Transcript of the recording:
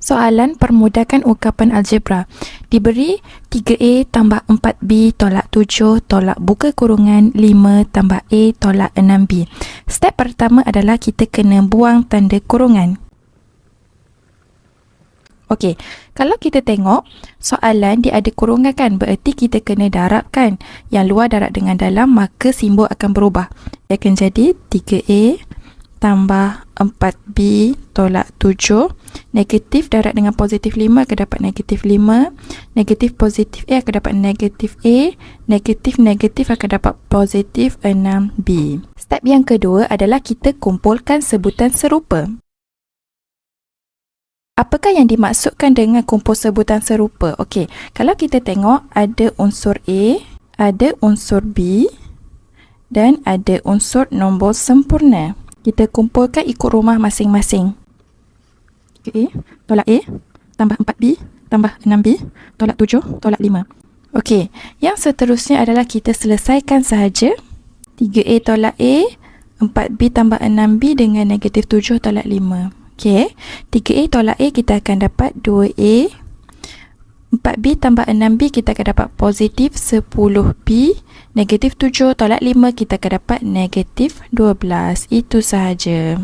Soalan permudakan ungkapan algebra. Diberi 3A tambah 4B tolak 7 tolak buka kurungan 5 tambah A tolak 6B. Step pertama adalah kita kena buang tanda kurungan. Okey, kalau kita tengok soalan dia ada kurungan kan, berarti kita kena darabkan. Yang luar darab dengan dalam, maka simbol akan berubah. Dia akan jadi 3A tambah 4B tolak 7. Negatif darab dengan positif 5 akan dapat negatif 5. Negatif positif A akan dapat negatif A. Negatif akan dapat positif 6B. Step yang kedua adalah kita kumpulkan sebutan serupa. Apakah yang dimaksudkan dengan kumpul sebutan serupa? Okey, kalau kita tengok ada unsur A, ada unsur B dan ada unsur nombor sempurna. Kita kumpulkan ikut rumah masing-masing. A tolak A tambah 4B tambah 6B tolak 7 tolak 5. Okey, yang seterusnya adalah kita selesaikan sahaja. 3A tolak A, 4B tambah 6B dengan negatif 7 tolak 5. Okey, 3A tolak A kita akan dapat 2A. 4B tambah 6B kita akan dapat positif 10B. Negatif 7 tolak 5 kita akan dapat negatif 12. Itu sahaja.